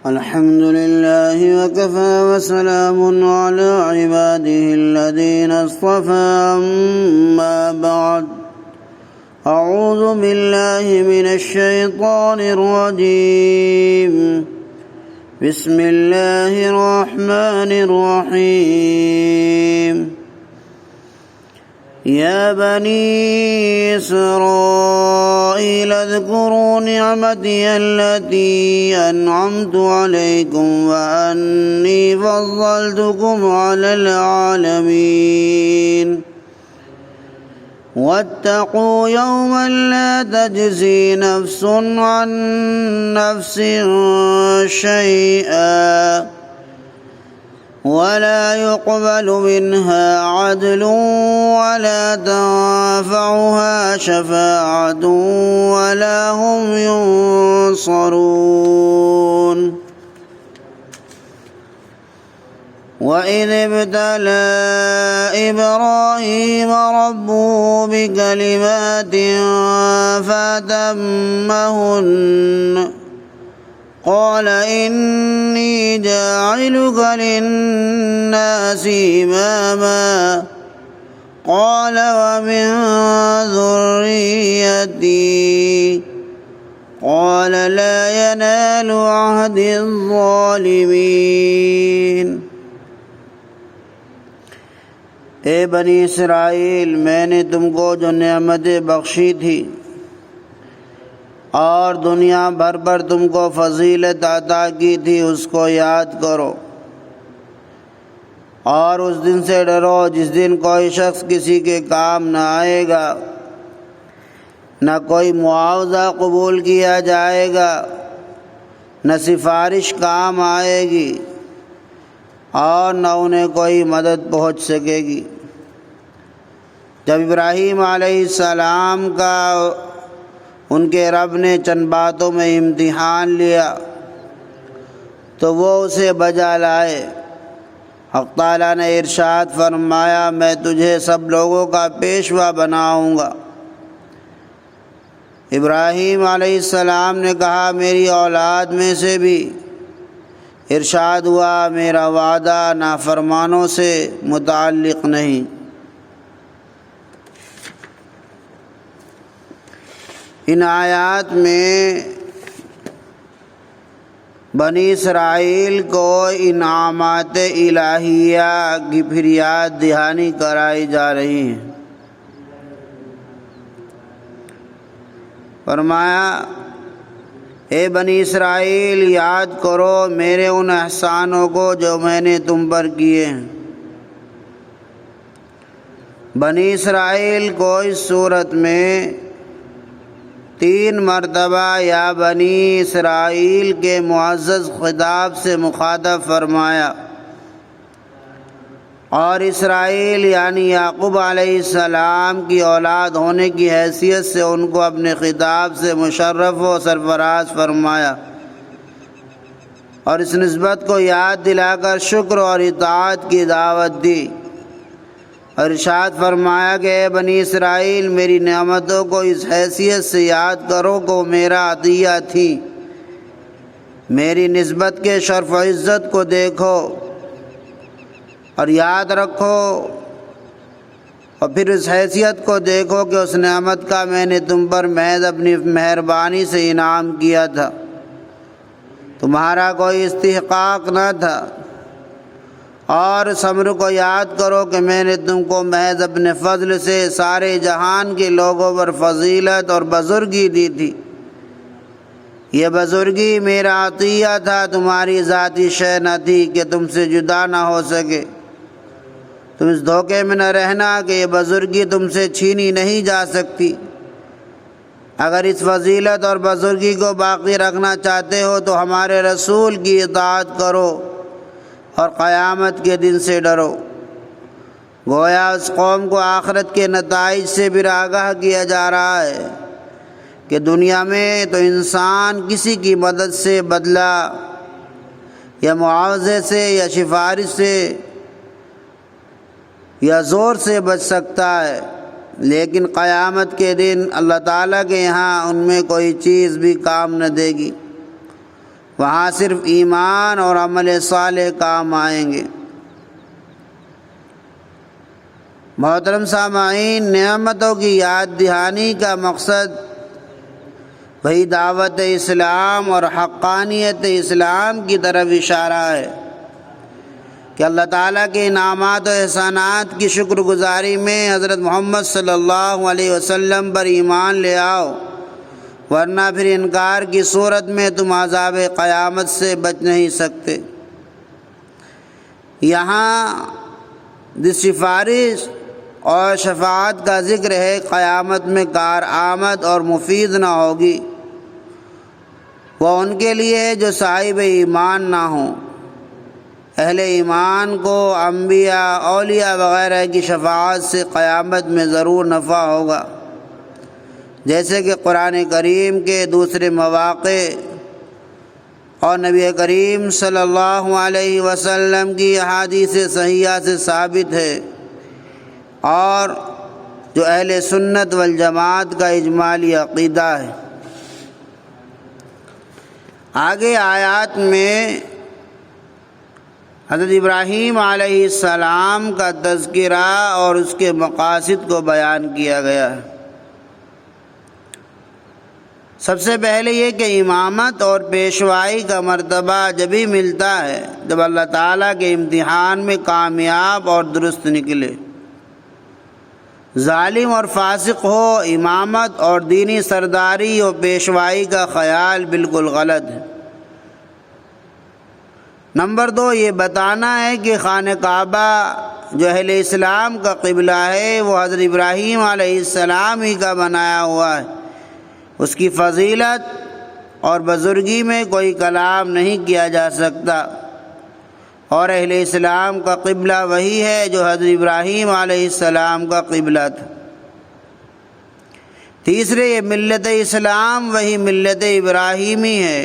الحمد لله وكفى وسلام على عباده الذين اصطفى أما بعد أعوذ بالله من الشيطان الرجيم بسم الله الرحمن الرحيم يا بني إسرائيل اذكروا نعمتي التي أنعمت عليكم وأني فضلتكم على العالمين واتقوا يوما لا تجزي نفس عن نفس شيئا ولا يقبل منها عدل ولا تنفعها شفاعة ولا هم ينصرون وإذ ابتلى إبراهيم ربه بكلمات فأتمهن قال إني جاعلك للناس إماما قال ومن ذريتي قال لا ينال عهد الظالمين اے بنی اسرائیل، میں نے تم کو جو نعمتیں بخشی تھی اور دنیا بھر پر تم کو فضیلت عطا کی تھی اس کو یاد کرو، اور اس دن سے ڈرو جس دن کوئی شخص کسی کے کام نہ آئے گا، نہ کوئی معاوضہ قبول کیا جائے گا، نہ سفارش کام آئے گی اور نہ انہیں کوئی مدد پہنچ سکے گی۔ جب ابراہیم علیہ السلام کا ان کے رب نے چند باتوں میں امتحان لیا تو وہ اسے بجا لائے۔ حق تعالیٰ نے ارشاد فرمایا، میں تجھے سب لوگوں کا پیشوا بناؤں گا۔ ابراہیم علیہ السلام نے کہا میری اولاد میں سے بھی۔ ارشاد ہوا میرا وعدہ نافرمانوں سے متعلق نہیں۔ ان آیات میں بنی اسرائیل کو انعامات الہیہ کی پھر یاد دہانی کرائی جا رہی ہے۔ فرمایا اے بنی اسرائیل، یاد کرو میرے ان احسانوں کو جو میں نے تم پر کیے ہیں۔ بنی اسرائیل کو اس صورت میں 3 مرتبہ یا بنی اسرائیل کے معزز خطاب سے مخاطب فرمایا، اور اسرائیل یعنی یعقوب علیہ السلام کی اولاد ہونے کی حیثیت سے ان کو اپنے خطاب سے مشرف و سرفراز فرمایا، اور اس نسبت کو یاد دلا کر شکر اور اطاعت کی دعوت دی، اور ارشاد فرمایا کہ اے بنی اسرائیل، میری نعمتوں کو اس حیثیت سے یاد کرو کہ وہ میرا عطیہ تھی۔ میری نسبت کے شرف و عزت کو دیکھو اور یاد رکھو، اور پھر اس حیثیت کو دیکھو کہ اس نعمت کا میں نے تم پر محض اپنی مہربانی سے انعام کیا تھا، تمہارا کوئی استحقاق نہ تھا۔ اور اس امر کو یاد کرو کہ میں نے تم کو محض اپنے فضل سے سارے جہان کے لوگوں پر فضیلت اور بزرگی دی تھی۔ یہ بزرگی میرا عطیہ تھا، تمہاری ذاتی شے نہ تھی کہ تم سے جدا نہ ہو سکے۔ تم اس دھوکے میں نہ رہنا کہ یہ بزرگی تم سے چھینی نہیں جا سکتی۔ اگر اس فضیلت اور بزرگی کو باقی رکھنا چاہتے ہو تو ہمارے رسول کی اطاعت کرو اور قیامت کے دن سے ڈرو۔ گویا اس قوم کو آخرت کے نتائج سے بھی آگاہ کیا جا رہا ہے کہ دنیا میں تو انسان کسی کی مدد سے، بدلہ یا معاوضے سے یا سفارش سے یا زور سے بچ سکتا ہے، لیکن قیامت کے دن اللہ تعالیٰ کے یہاں ان میں کوئی چیز بھی کام نہ دے گی۔ وہاں صرف ایمان اور عمل صالح کام آئیں گے۔ محترم سامعین، نعمتوں کی یاد دہانی کا مقصد وہی دعوت اسلام اور حقانیت اسلام کی طرف اشارہ ہے کہ اللہ تعالیٰ کے انعامات و احسانات کی شکر گزاری میں حضرت محمد صلی اللہ علیہ وسلم پر ایمان لے آؤ، ورنہ پھر انکار کی صورت میں تم عذاب قیامت سے بچ نہیں سکتے۔ یہاں جس سفارش اور شفاعت کا ذکر ہے، قیامت میں کارآمد اور مفید نہ ہوگی، وہ ان کے لیے ہے جو صاحب ایمان نہ ہوں۔ اہل ایمان کو انبیاء، اولیاء وغیرہ کی شفاعت سے قیامت میں ضرور نفع ہوگا، جیسے کہ قرآن کریم کے دوسرے مواقع اور نبی کریم صلی اللہ علیہ وسلم کی احادیث صحیحہ سے ثابت ہے، اور جو اہل سنت والجماعت کا اجمالی عقیدہ ہے۔ آگے آیات میں حضرت ابراہیم علیہ السلام کا تذکرہ اور اس کے مقاصد کو بیان کیا گیا ہے۔ سب سے پہلے یہ کہ امامت اور پیشوائی کا مرتبہ جبھی ملتا ہے جب اللہ تعالیٰ کے امتحان میں کامیاب اور درست نکلے۔ ظالم اور فاسق ہو، امامت اور دینی سرداری و پیشوائی کا خیال بالکل غلط ہے۔ نمبر 2، یہ بتانا ہے کہ خانہ کعبہ جو اہل اسلام کا قبلہ ہے وہ حضرت ابراہیم علیہ السلام ہی کا بنایا ہوا ہے، اس کی فضیلت اور بزرگی میں کوئی کلام نہیں کیا جا سکتا، اور اہل اسلام کا قبلہ وہی ہے جو حضرت ابراہیم علیہ السلام کا قبلہ تھا۔ تیسرے، یہ ملت اسلام وہی ملت ابراہیمی ہے۔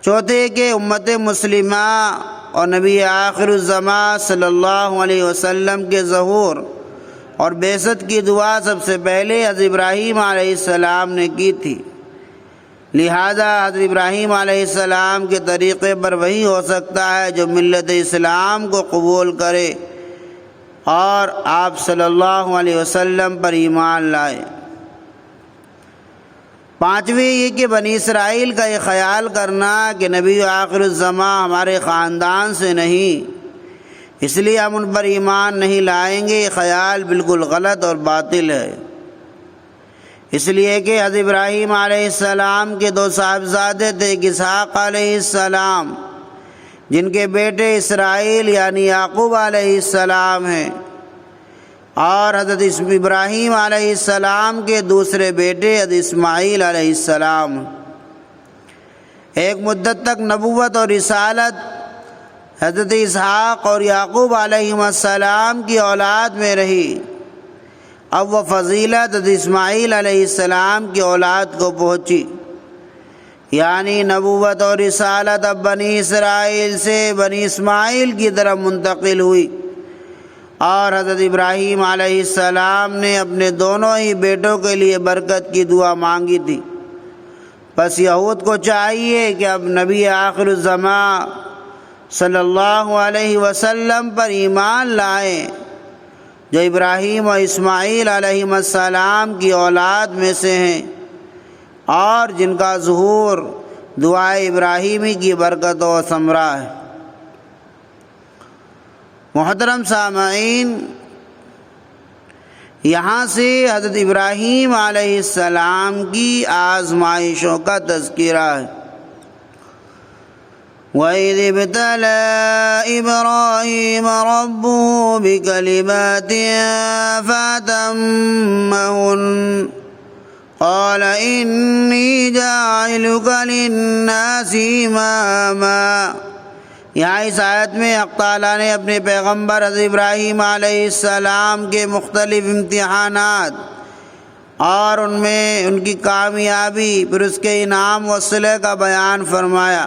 چوتھے کہ امت مسلمہ اور نبی آخر الزمان صلی اللہ علیہ وسلم کے ظہور اور بعثت کی دعا سب سے پہلے حضرت ابراہیم علیہ السلام نے کی تھی، لہذا حضرت ابراہیم علیہ السلام کے طریقے پر وہی ہو سکتا ہے جو ملت اسلام کو قبول کرے اور آپ صلی اللہ علیہ وسلم پر ایمان لائے۔ پانچویں، یہ کہ بنی اسرائیل کا یہ خیال کرنا کہ نبی آخر الزمان ہمارے خاندان سے نہیں، اس لیے ہم ان پر ایمان نہیں لائیں گے، یہ خیال بالکل غلط اور باطل ہے۔ اس لیے کہ حضرت ابراہیم علیہ السلام کے 2 صاحبزادے تھے، اسحاق علیہ السلام جن کے بیٹے اسرائیل یعنی یعقوب علیہ السلام ہیں، اور حضرت ابراہیم علیہ السلام کے دوسرے بیٹے حضرت اسماعیل علیہ السلام۔ ایک مدت تک نبوت اور رسالت حضرت اسحاق اور یعقوب علیہ السلام کی اولاد میں رہی، اب وہ فضیلت حضرت اسماعیل علیہ السلام کی اولاد کو پہنچی، یعنی نبوت اور رسالت اب بنی اسرائیل سے بنی اسماعیل کی طرف منتقل ہوئی، اور حضرت ابراہیم علیہ السلام نے اپنے دونوں ہی بیٹوں کے لیے برکت کی دعا مانگی تھی۔ بس یہود کو چاہیے کہ اب نبی آخر الزمان صلی اللہ علیہ وسلم پر ایمان لائیں جو ابراہیم و اسماعیل علیہ السلام کی اولاد میں سے ہیں، اور جن کا ظہور دعائے ابراہیمی کی برکت و ثمرہ ہے۔ محترم سامعین، یہاں سے حضرت ابراہیم علیہ السلام کی آزمائشوں کا تذکرہ ہے۔ وَإِذِ ابْتَلَىٰ إِبْرَاهِيمَ رَبُّهُ بِكَلِمَاتٍ فَأَتَمَّهُنَّ قَالَ إِنِّي جَاعِلُكَ لِلنَّاسِ إِمَامًا۔ یہاں اس آیت میں حق تعالیٰ نے اپنے پیغمبر حضرت ابراہیم علیہ السلام کے مختلف امتحانات اور ان میں ان کی کامیابی، پھر اس کے انعام و صلح کا بیان فرمایا۔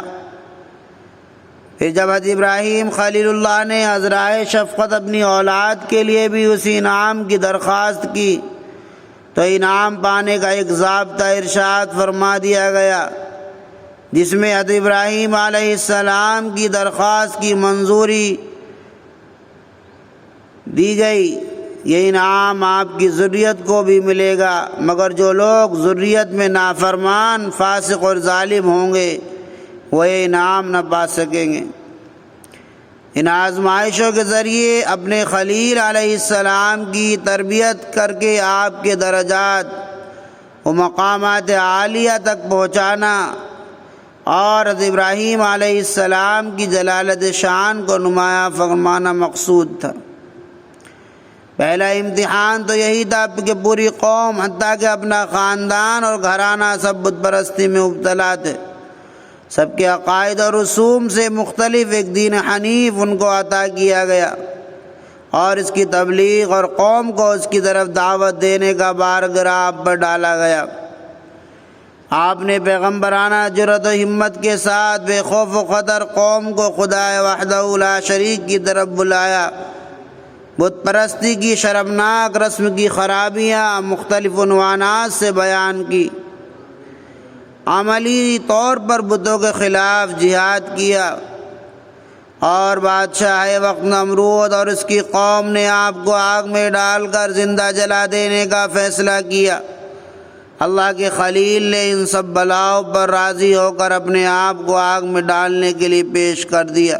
پھر جب حضرت ابراہیم خلیل اللہ نے عذرائے شفقت اپنی اولاد کے لیے بھی اسی انعام کی درخواست کی تو انعام پانے کا ایک ضابطہ ارشاد فرما دیا گیا جس میں حضرت ابراہیم علیہ السلام کی درخواست کی منظوری دی گئی، یہ انعام آپ کی ذریت کو بھی ملے گا، مگر جو لوگ ذریت میں نافرمان، فاسق اور ظالم ہوں گے وہ یہ انعام نہ پا سکیں گے۔ ان آزمائشوں کے ذریعے اپنے خلیل علیہ السلام کی تربیت کر کے آپ کے درجات و مقامات عالیہ تک پہنچانا اور حضرت ابراہیم علیہ السلام کی جلالت شان کو نمایاں فرمانا مقصود تھا۔ پہلا امتحان تو یہی تھا کہ پوری قوم حتیٰ کہ اپنا خاندان اور گھرانہ سب بت پرستی میں مبتلا تھے، سب کے عقائد اور رسوم سے مختلف ایک دین حنیف ان کو عطا کیا گیا اور اس کی تبلیغ اور قوم کو اس کی طرف دعوت دینے کا بارگراہ آپ پر ڈالا گیا۔ آپ نے پیغمبرانہ جرأت و ہمت کے ساتھ بے خوف و خطر قوم کو خدا وحدہ لا شریک کی طرف بلایا، بت پرستی کی شرمناک رسم کی خرابیاں مختلف عنوانات سے بیان کی، عملی طور پر بتوں کے خلاف جہاد کیا، اور بادشاہ وقت نمرود اور اس کی قوم نے آپ کو آگ میں ڈال کر زندہ جلا دینے کا فیصلہ کیا۔ اللہ کے خلیل نے ان سب بلاؤں پر راضی ہو کر اپنے آپ کو آگ میں ڈالنے کے لیے پیش کر دیا۔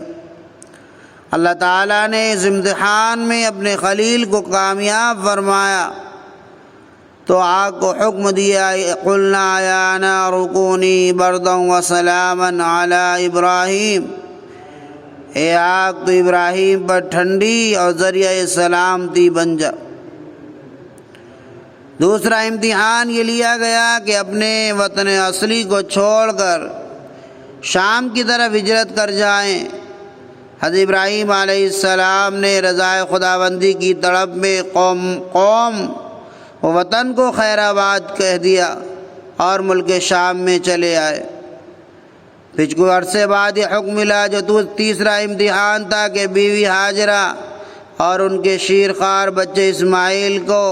اللہ تعالیٰ نے اس امتحان میں اپنے خلیل کو کامیاب فرمایا تو آگ کو حکم دیا، قلنا یا نار کونی بردا وسلاما علی ابراہیم، اے آگ تو ابراہیم پر ٹھنڈی اور ذریعہ سلامتی بن جا۔ دوسرا امتحان یہ لیا گیا کہ اپنے وطن اصلی کو چھوڑ کر شام کی طرف ہجرت کر جائیں۔ حضرت ابراہیم علیہ السلام نے رضائے خداوندی کی طلب میں قوم و وطن کو خیر آباد کہہ دیا اور ملک شام میں چلے آئے۔ پھر کچھ عرصے بعد یہ حکم ملا جو تیسرا امتحان تھا کہ بیوی ہاجرہ اور ان کے شیرخوار بچے اسماعیل کو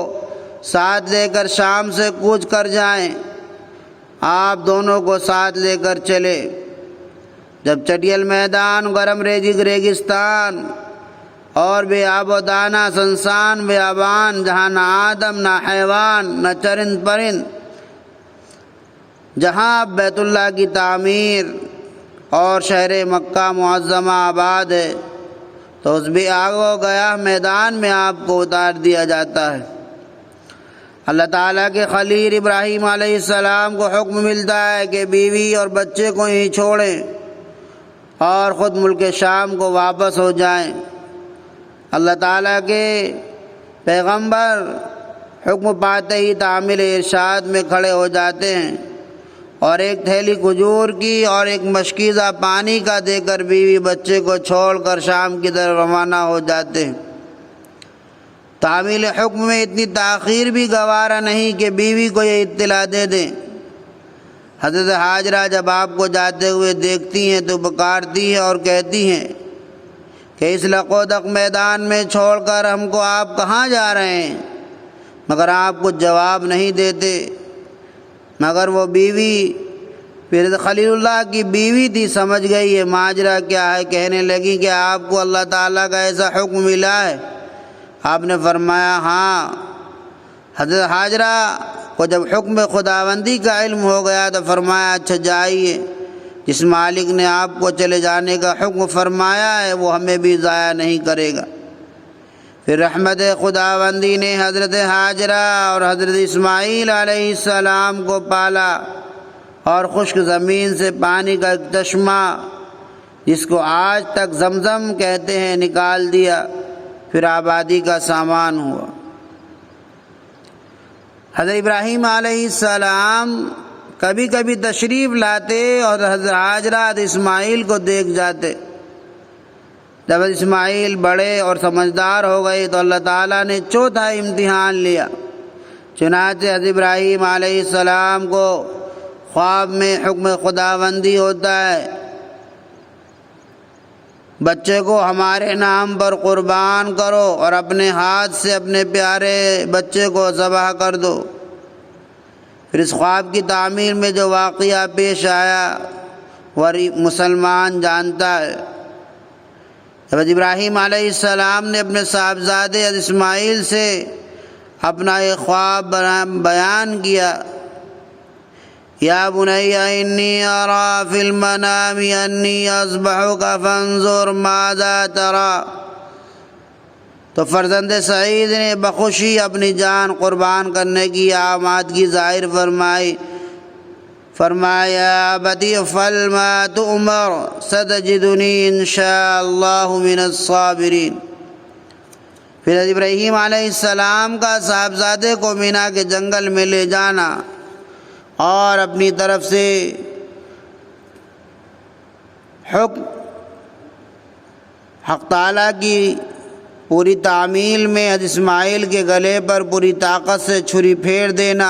ساتھ لے کر شام سے کوچ کر جائیں۔ آپ دونوں کو ساتھ لے کر چلے۔ جب چٹیل میدان، گرم ریگستان اور بے آب و دانہ سنسان بیابان، جہاں نہ آدم نہ حیوان نہ چرند پرند، جہاں بیت اللہ کی تعمیر اور شہر مکہ معظمہ آباد ہے، تو اس بے آگ و گیاہ میدان میں آپ کو اتار دیا جاتا ہے۔ اللہ تعالیٰ کے خلیل ابراہیم علیہ السلام کو حکم ملتا ہے کہ بیوی اور بچے کو ہی چھوڑیں اور خود ملک شام کو واپس ہو جائیں۔ اللہ تعالیٰ کے پیغمبر حکم پاتے ہی تعمیل ارشاد میں کھڑے ہو جاتے ہیں اور ایک تھیلی کھجور کی اور ایک مشکیزہ پانی کا دے کر بیوی بچے کو چھوڑ کر شام کی طرف روانہ ہو جاتے ہیں۔ تعمیل حکم میں اتنی تاخیر بھی گوارا نہیں کہ بیوی کو یہ اطلاع دے دیں۔ حضرت ہاجرہ جب آپ کو جاتے ہوئے دیکھتی ہیں تو پکارتی ہیں اور کہتی ہیں کہ اس لقودق میدان میں چھوڑ کر ہم کو آپ کہاں جا رہے ہیں، مگر آپ کو جواب نہیں دیتے۔ مگر وہ بیوی پھر خلیل اللہ کی بیوی تھی، سمجھ گئی یہ ماجرا کیا ہے، کہنے لگی کہ آپ کو اللہ تعالیٰ کا ایسا حکم ملا ہے؟ آپ نے فرمایا ہاں۔ حضرت ہاجرہ کو جب حکم خداوندی کا علم ہو گیا تو فرمایا اچھا جائیے، جس مالک نے آپ کو چلے جانے کا حکم فرمایا ہے وہ ہمیں بھی ضائع نہیں کرے گا۔ پھر رحمت خداوندی نے حضرت ہاجرہ اور حضرت اسماعیل علیہ السلام کو پالا اور خشک زمین سے پانی کا ایک چشمہ جس کو آج تک زمزم کہتے ہیں نکال دیا، پھر آبادی کا سامان ہوا۔ حضرت ابراہیم علیہ السلام کبھی کبھی تشریف لاتے اور حضرت ہاجرہ حضرت اسماعیل کو دیکھ جاتے۔ جب اسماعیل بڑے اور سمجھدار ہو گئے تو اللہ تعالیٰ نے چوتھا امتحان لیا۔ چنانچہ حضرت ابراہیم علیہ السلام کو خواب میں حکم خداوندی ہوتا ہے، بچے کو ہمارے نام پر قربان کرو اور اپنے ہاتھ سے اپنے پیارے بچے کو ذبح کر دو۔ پھر اس خواب کی تعمیر میں جو واقعہ پیش آیا مسلمان جانتا ہے۔ جب ابراہیم علیہ السلام نے اپنے صاحبزادے حضرت اسماعیل سے اپنا ایک خواب بیان کیا، یا بنی انی اری فی المنام انی اذبحک فانظر ماذا تری، تو فرزند سعید نے بخوشی اپنی جان قربان کرنے کی آمادگی ظاہر فرمایا ابتی افعل ما تؤمر ستجدنی انشاء اللہ من الصابرین۔ پھر ابراہیم علیہ السلام کا صاحبزادے کو مینا کے جنگل میں لے جانا اور اپنی طرف سے حق تعالیٰ کی پوری تعمیل میں حضرت اسماعیل کے گلے پر پوری طاقت سے چھری پھیر دینا،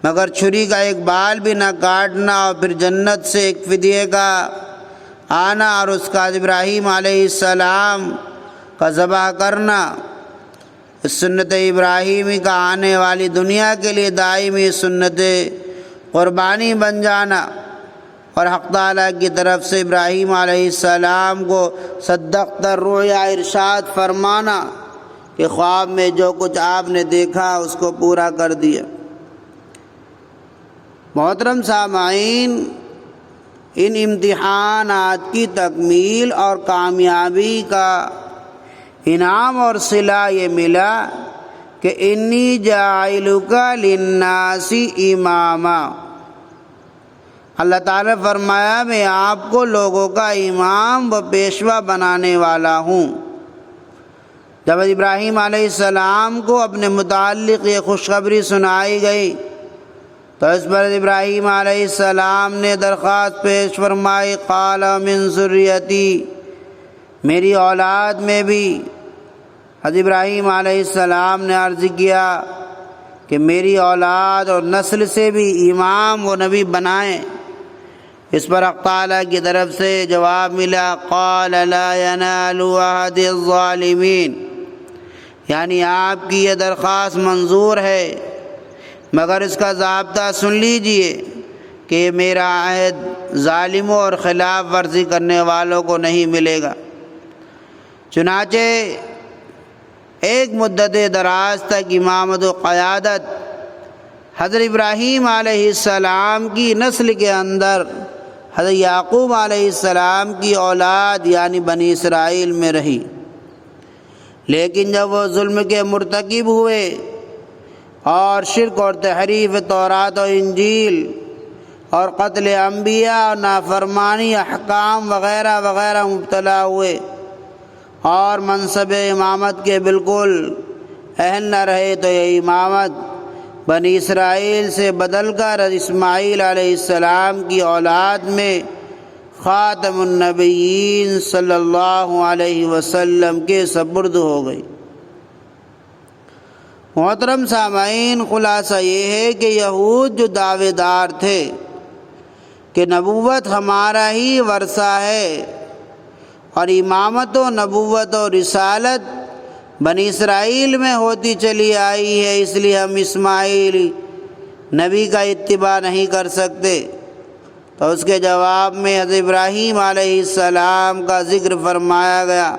مگر چھری کا ایک بال بھی نہ کاٹنا، اور پھر جنت سے ایک فدیے کا آنا اور اس کا ابراہیم علیہ السلام کا ذبح کرنا، اس سنت ابراہیمی کا آنے والی دنیا کے لیے دائمی سنت قربانی بن جانا، اور حق تعالیٰ کی طرف سے ابراہیم علیہ السلام کو صدقت الرؤیا ارشاد فرمانا کہ خواب میں جو کچھ آپ نے دیکھا اس کو پورا کر دیا۔ محترم سامعین، ان امتحانات کی تکمیل اور کامیابی کا انعام اور صلہ یہ ملا کہ انی جاعلک للناس اماما، اللہ تعالیٰ نے فرمایا میں آپ کو لوگوں کا امام و پیشوا بنانے والا ہوں۔ جب ابراہیم علیہ السلام کو اپنے متعلق یہ خوشخبری سنائی گئی تو اس پر ابراہیم علیہ السلام نے درخواست پیش فرمائی، قال من ذریتی، میری اولاد میں بھی۔ حضرت ابراہیم علیہ السلام نے عرض کیا کہ میری اولاد اور نسل سے بھی امام و نبی بنائیں۔ اس پر حق تعالیٰ کی طرف سے جواب ملا، قال لا ینال عہد الظالمین، یعنی آپ کی یہ درخواست منظور ہے، مگر اس کا ضابطہ سن لیجئے کہ میرا عہد ظالموں اور خلاف ورزی کرنے والوں کو نہیں ملے گا۔ چنانچہ ایک مدت دراز تک امامت و قیادت حضرت ابراہیم علیہ السلام کی نسل کے اندر حضرت یعقوب علیہ السلام کی اولاد یعنی بنی اسرائیل میں رہی، لیکن جب وہ ظلم کے مرتکب ہوئے اور شرک اور تحریف تورات و انجیل اور قتل انبیاء اور نافرمانی احکام وغیرہ وغیرہ مبتلا ہوئے اور منصب امامت کے بالکل اہل نہ رہے تو یہ امامت بنی اسرائیل سے بدل کر اسماعیل علیہ السلام کی اولاد میں خاتم النبیین صلی اللہ علیہ وسلم کے سپرد ہو گئی۔ محترم سامعین، خلاصہ یہ ہے کہ یہود جو دعوے دار تھے کہ نبوت ہمارا ہی ورثہ ہے اور امامت و نبوت و رسالت بنی اسرائیل میں ہوتی چلی آئی ہے، اس لیے ہم اسماعیل نبی کا اتباع نہیں کر سکتے، تو اس کے جواب میں حضرت ابراہیم علیہ السلام کا ذکر فرمایا گیا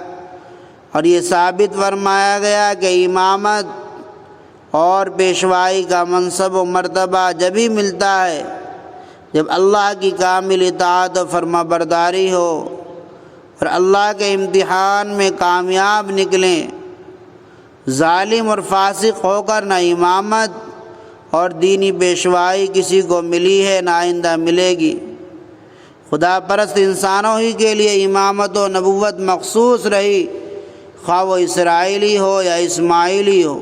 اور یہ ثابت فرمایا گیا کہ امامت اور پیشوائی کا منصب و مرتبہ جبھی ملتا ہے جب اللہ کی کامل اطاعت و فرما برداری ہو اور اللہ کے امتحان میں کامیاب نکلیں۔ ظالم اور فاسق ہو کر نہ امامت اور دینی پیشوائی کسی کو ملی ہے نہ آئندہ ملے گی۔ خدا پرست انسانوں ہی کے لیے امامت و نبوت مخصوص رہی، خواہ وہ اسرائیلی ہو یا اسماعیلی ہو،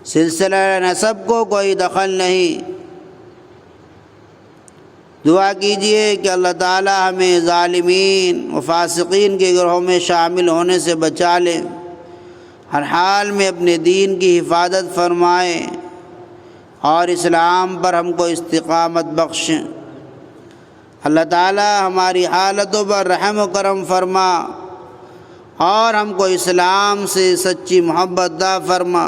سلسلہ نسب کو کوئی دخل نہیں۔ دعا کیجئے کہ اللہ تعالی ہمیں ظالمین و فاسقین کے گروہ میں شامل ہونے سے بچا لے، ہر حال میں اپنے دین کی حفاظت فرمائیں اور اسلام پر ہم کو استقامت بخشیں۔ اللہ تعالی ہماری حالتوں پر رحم و کرم فرما اور ہم کو اسلام سے سچی محبت عطا فرما،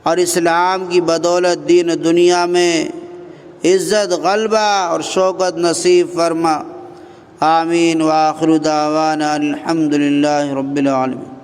اور اسلام کی بدولت دین و دنیا میں عزت غلبہ اور شوکت نصیب فرما۔ آمین۔ وآخر دعوانا الحمدللہ رب العالمین۔